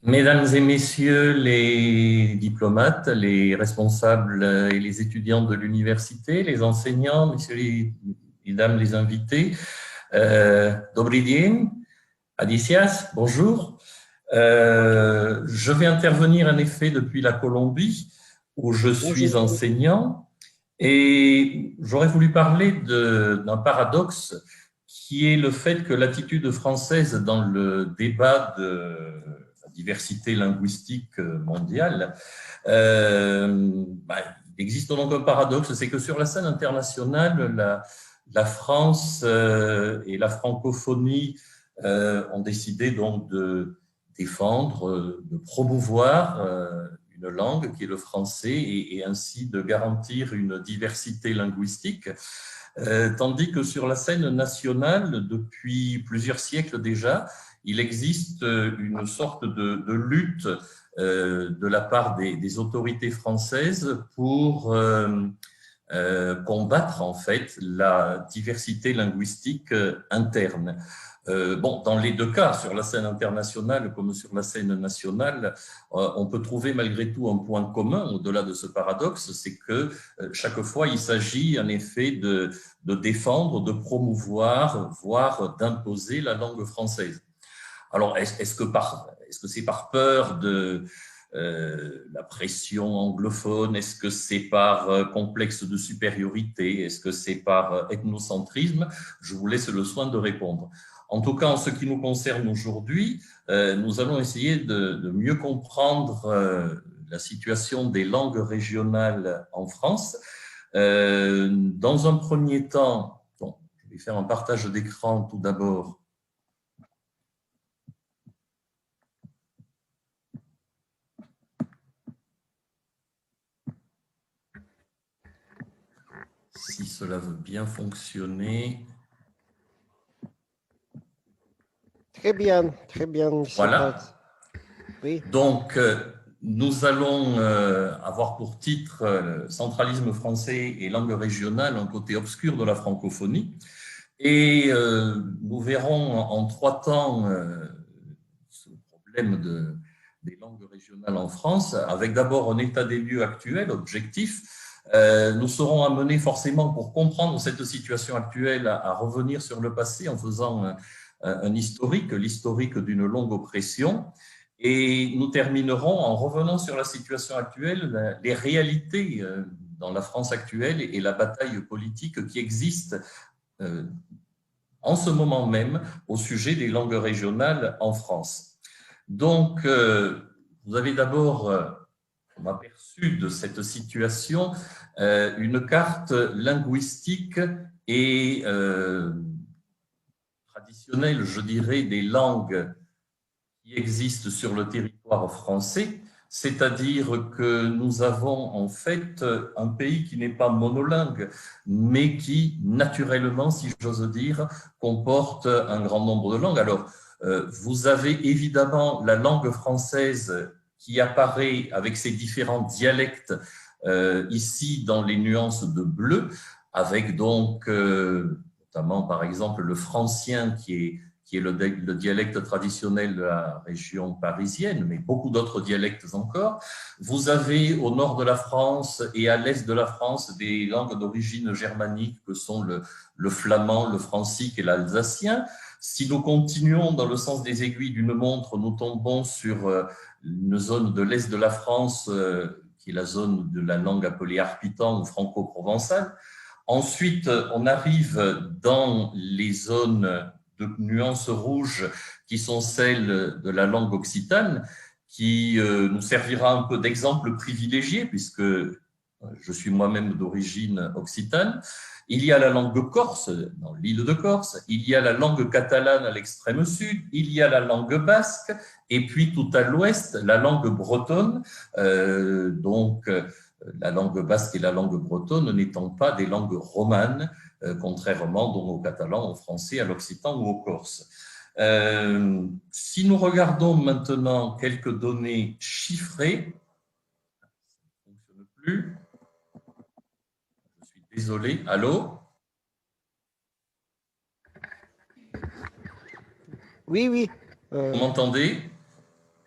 Mesdames et messieurs les diplomates, les responsables et les étudiants de l'université, les enseignants, messieurs les, mesdames les invités, Dobry dzień, Adicias, bonjour. Je vais intervenir en effet depuis la Colombie où je suis Bonjour. enseignant et j'aurais voulu parler d'un paradoxe qui est le fait que l'attitude française dans le débat de la diversité linguistique mondiale, il existe donc un paradoxe, c'est que sur la scène internationale, la France et la francophonie ont décidé donc de défendre, de promouvoir une langue qui est le français et ainsi de garantir une diversité linguistique. Tandis que sur la scène nationale, depuis plusieurs siècles déjà, il existe une sorte de lutte de la part des autorités françaises pour combattre en fait la diversité linguistique interne. Bon, dans les deux cas, sur la scène internationale comme sur la scène nationale, on peut trouver malgré tout un point commun au-delà de ce paradoxe, c'est que chaque fois, il s'agit en effet de défendre, de promouvoir, voire d'imposer la langue française. Alors, est-ce que c'est par peur de la pression anglophone? Est-ce que c'est par complexe de supériorité? Est-ce que c'est par ethnocentrisme? Je vous laisse le soin de répondre. En tout cas, en ce qui nous concerne aujourd'hui, nous allons essayer de mieux comprendre la situation des langues régionales en France. Dans un premier temps, bon, je vais faire un partage d'écran tout d'abord. Si cela veut bien fonctionner. Très bien, je sais pas. Voilà. Oui, Donc, nous allons avoir pour titre Centralisme français et langue régionale, un côté obscur de la francophonie. Et nous verrons en trois temps ce problème des langues régionales en France, avec d'abord un état des lieux actuel, objectif. Nous serons amenés forcément, pour comprendre cette situation actuelle, à revenir sur le passé en faisant un historique, l'historique d'une longue oppression. Et nous terminerons en revenant sur la situation actuelle, les réalités dans la France actuelle et la bataille politique qui existe en ce moment même au sujet des langues régionales en France. Donc, vous avez d'abord aperçu de cette situation une carte linguistique et traditionnelle, je dirais, des langues qui existent sur le territoire français, c'est-à-dire que nous avons en fait un pays qui n'est pas monolingue, mais qui, naturellement, si j'ose dire, comporte un grand nombre de langues. Alors, vous avez évidemment la langue française qui apparaît avec ses différents dialectes ici dans les nuances de bleu, avec donc notamment par exemple le francien qui est le dialecte traditionnel de la région parisienne, mais beaucoup d'autres dialectes encore. Vous avez au nord de la France et à l'est de la France des langues d'origine germanique que sont le flamand, le francique et l'alsacien. Si nous continuons dans le sens des aiguilles d'une montre, nous tombons sur une zone de l'est de la France qui est la zone de la langue appelée arpitan ou franco-provençale. Ensuite, on arrive dans les zones de nuances rouges qui sont celles de la langue occitane, qui nous servira un peu d'exemple privilégié, puisque je suis moi-même d'origine occitane. Il y a la langue corse, dans l'île de Corse, il y a la langue catalane à l'extrême sud, il y a la langue basque, et puis tout à l'ouest, la langue bretonne, donc la langue basque et la langue bretonne n'étant pas des langues romanes, contrairement donc au catalan, au français, à l'occitan ou au corse. Si nous regardons maintenant quelques données chiffrées, ça ne fonctionne plus, je suis désolé, allô? oui, oui. Vous Euh, m'entendez?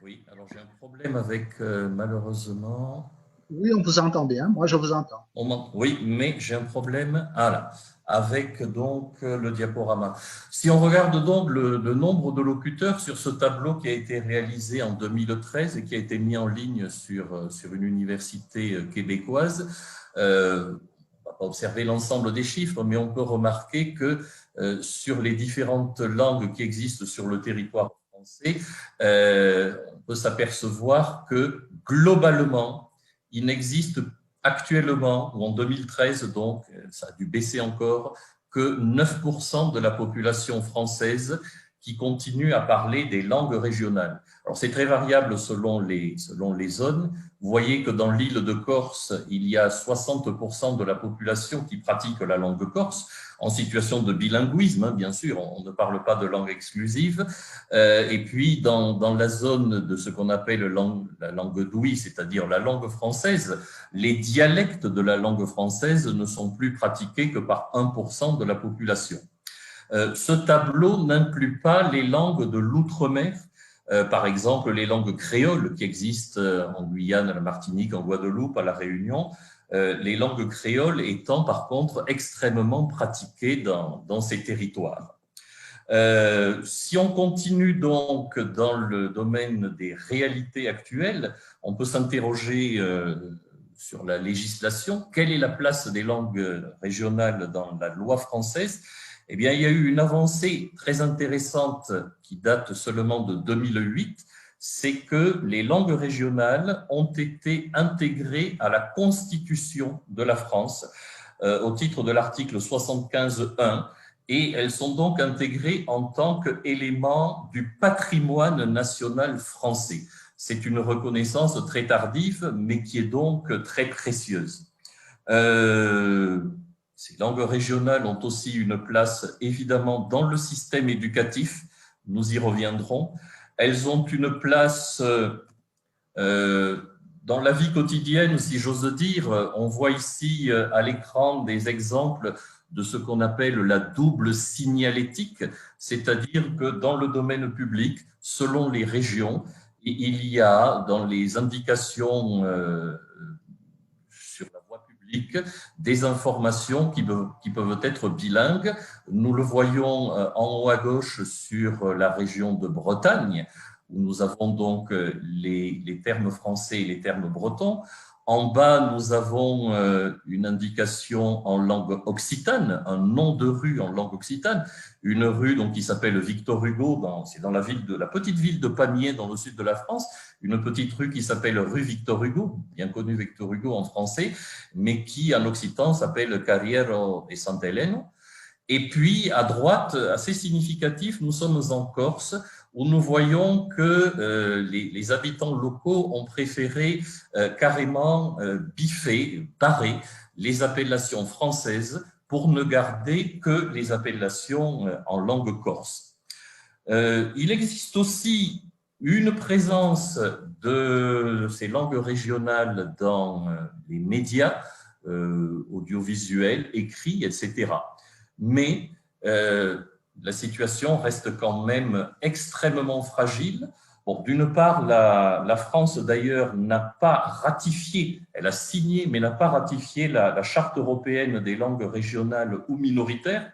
Oui, Alors j'ai un problème avec, malheureusement… Oui, on vous entend bien. Moi, je vous entends. Oui, mais j'ai un problème là, avec donc le diaporama. Si on regarde donc le nombre de locuteurs sur ce tableau qui a été réalisé en 2013 et qui a été mis en ligne sur une université québécoise, on ne va pas observer l'ensemble des chiffres, mais on peut remarquer que sur les différentes langues qui existent sur le territoire français, on peut s'apercevoir que globalement, il n'existe actuellement, ou en 2013, donc ça a dû baisser encore, que 9% de la population française qui continue à parler des langues régionales. Alors c'est très variable selon les zones. Vous voyez que dans l'île de Corse, il y a 60% de la population qui pratique la langue corse, en situation de bilinguisme, hein, bien sûr, on ne parle pas de langue exclusive. Et puis, dans la zone de ce qu'on appelle la langue d'ouïe, c'est-à-dire la langue française, les dialectes de la langue française ne sont plus pratiqués que par 1% de la population. Ce tableau n'inclut pas les langues de l'outre-mer, par exemple les langues créoles qui existent en Guyane, à la Martinique, en Guadeloupe, à la Réunion, les langues créoles étant par contre extrêmement pratiquées dans ces territoires. Si on continue donc dans le domaine des réalités actuelles, on peut s'interroger sur la législation. Quelle est la place des langues régionales dans la loi française? Eh bien, il y a eu une avancée très intéressante qui date seulement de 2008, c'est que les langues régionales ont été intégrées à la Constitution de la France au titre de l'article 75.1 et elles sont donc intégrées en tant qu'élément du patrimoine national français. C'est une reconnaissance très tardive, mais qui est donc très précieuse. Ces langues régionales ont aussi une place, évidemment, dans le système éducatif. Nous y reviendrons. Elles ont une place dans la vie quotidienne, si j'ose dire. On voit ici à l'écran des exemples de ce qu'on appelle la double signalétique, c'est-à-dire que dans le domaine public, selon les régions, il y a dans les indications sur la voie publique des informations qui peuvent être bilingues. Nous le voyons en haut à gauche sur la région de Bretagne, où nous avons donc les termes français et les termes bretons. En bas, nous avons une indication en langue occitane, un nom de rue en langue occitane, une rue donc, qui s'appelle Victor Hugo, c'est dans la petite ville de Pamiers, dans le sud de la France, une petite rue qui s'appelle rue Victor Hugo, bien connue Victor Hugo en français, mais qui en occitan s'appelle Carriero et Sant'Eleno. Et puis, à droite, assez significatif, nous sommes en Corse, où nous voyons que les habitants locaux ont préféré carrément biffer, barrer les appellations françaises pour ne garder que les appellations en langue corse. Il existe aussi une présence de ces langues régionales dans les médias audiovisuels, écrits, etc. Mais la situation reste quand même extrêmement fragile. Bon, d'une part, la France d'ailleurs n'a pas ratifié, elle a signé mais n'a pas ratifié la Charte européenne des langues régionales ou minoritaires.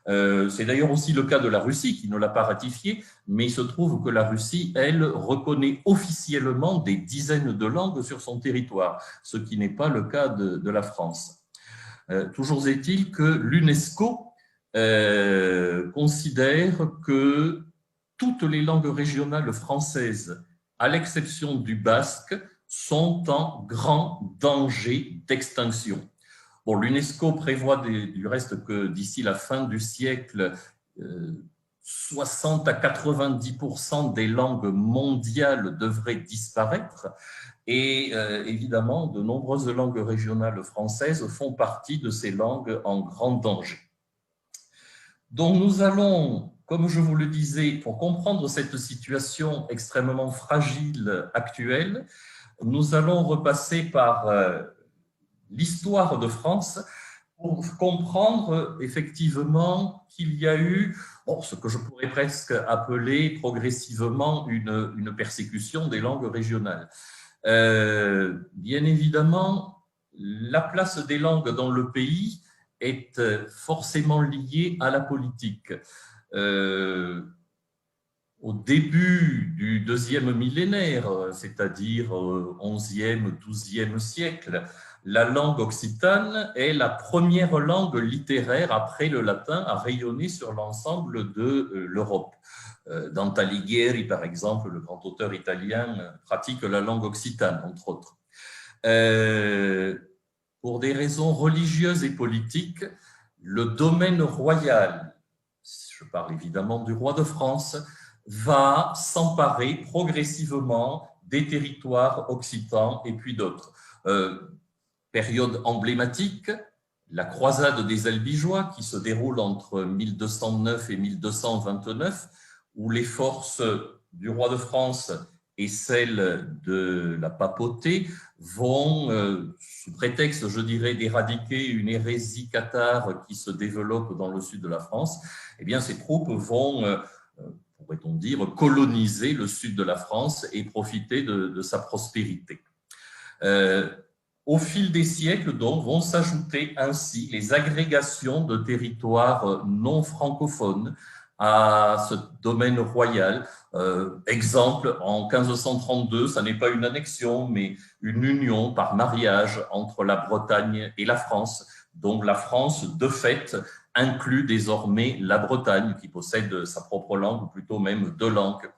C'est d'ailleurs aussi le cas de la Russie qui ne l'a pas ratifié, mais il se trouve que la Russie, elle, reconnaît officiellement des dizaines de langues sur son territoire, ce qui n'est pas le cas de la France. Toujours est-il que l'UNESCO considère que toutes les langues régionales françaises, à l'exception du basque, sont en grand danger d'extinction. Bon, l'UNESCO prévoit du reste que d'ici la fin du siècle, 60 à 90% des langues mondiales devraient disparaître. Et évidemment, de nombreuses langues régionales françaises font partie de ces langues en grand danger. Donc nous allons, comme je vous le disais, pour comprendre cette situation extrêmement fragile actuelle, nous allons repasser par l'histoire de France pour comprendre effectivement qu'il y a eu ce que je pourrais presque appeler progressivement une persécution des langues régionales. Bien évidemment, la place des langues dans le pays est forcément liée à la politique. Au début du deuxième millénaire, c'est-à-dire au XIe, XIIe siècle, la langue occitane est la première langue littéraire après le latin à rayonner sur l'ensemble de l'Europe. Dante Alighieri, par exemple, le grand auteur italien, pratique la langue occitane, entre autres. Pour des raisons religieuses et politiques, le domaine royal, je parle évidemment du roi de France, va s'emparer progressivement des territoires occitans et puis d'autres. Période emblématique, la croisade des Albigeois qui se déroule entre 1209 et 1229, où les forces du roi de France et celles de la papauté vont, sous prétexte, je dirais, d'éradiquer une hérésie cathare qui se développe dans le sud de la France, eh bien, ces troupes vont, pourrait-on dire, coloniser le sud de la France et profiter de sa prospérité. Au fil des siècles, donc, vont s'ajouter ainsi les agrégations de territoires non francophones à ce domaine royal. Exemple, en 1532, ça n'est pas une annexion, mais une union par mariage entre la Bretagne et la France. Donc la France, de fait, inclut désormais la Bretagne, qui possède sa propre langue, ou plutôt même deux langues.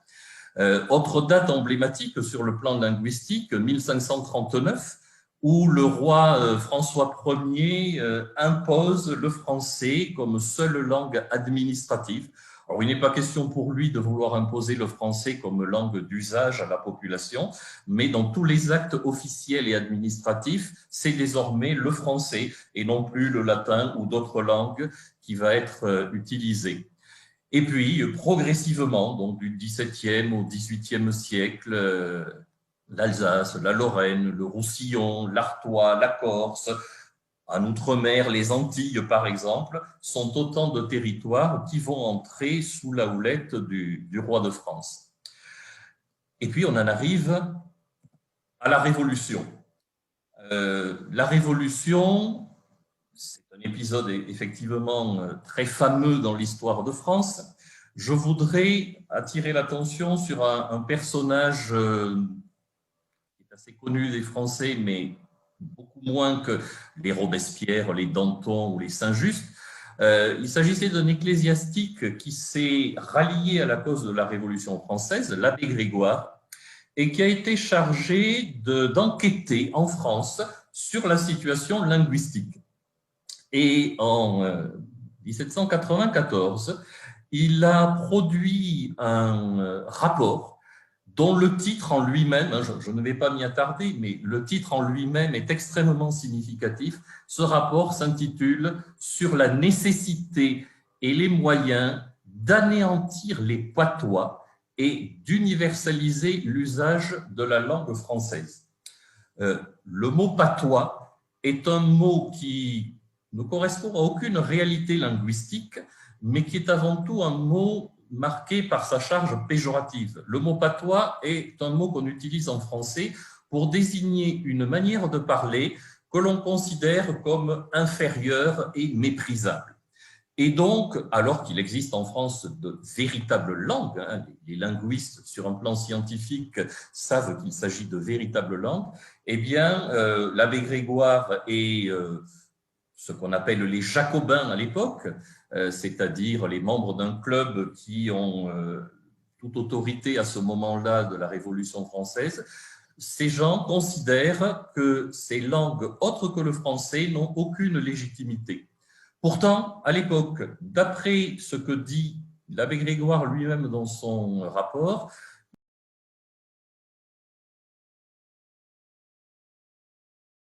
Autre date emblématique sur le plan linguistique, 1539, où le roi François Ier impose le français comme seule langue administrative. Alors, il n'est pas question pour lui de vouloir imposer le français comme langue d'usage à la population, mais dans tous les actes officiels et administratifs, c'est désormais le français et non plus le latin ou d'autres langues qui va être utilisé. Et puis, progressivement, donc du XVIIe au XVIIIe siècle, l'Alsace, la Lorraine, le Roussillon, l'Artois, la Corse, en Outre-mer, les Antilles, par exemple, sont autant de territoires qui vont entrer sous la houlette du roi de France. Et puis, on en arrive à la Révolution. La Révolution, c'est un épisode effectivement très fameux dans l'histoire de France. Je voudrais attirer l'attention sur un personnage qui est assez connu des Français, mais beaucoup moins que les Robespierre, les Danton ou les Saint-Just. Il s'agissait d'un ecclésiastique qui s'est rallié à la cause de la Révolution française, l'abbé Grégoire, et qui a été chargé d'enquêter en France sur la situation linguistique. Et en 1794, il a produit un rapport dont le titre en lui-même, je ne vais pas m'y attarder, mais le titre en lui-même est extrêmement significatif. Ce rapport s'intitule « Sur la nécessité et les moyens d'anéantir les patois et d'universaliser l'usage de la langue française ». Le mot « patois » est un mot qui ne correspond à aucune réalité linguistique, mais qui est avant tout un mot marqué par sa charge péjorative. Le mot patois est un mot qu'on utilise en français pour désigner une manière de parler que l'on considère comme inférieure et méprisable. Et donc, alors qu'il existe en France de véritables langues, les linguistes sur un plan scientifique savent qu'il s'agit de véritables langues, eh bien, l'abbé Grégoire et ce qu'on appelle les Jacobins à l'époque, c'est-à-dire les membres d'un club qui ont toute autorité à ce moment-là de la Révolution française, ces gens considèrent que ces langues autres que le français n'ont aucune légitimité. Pourtant, à l'époque, d'après ce que dit l'abbé Grégoire lui-même dans son rapport,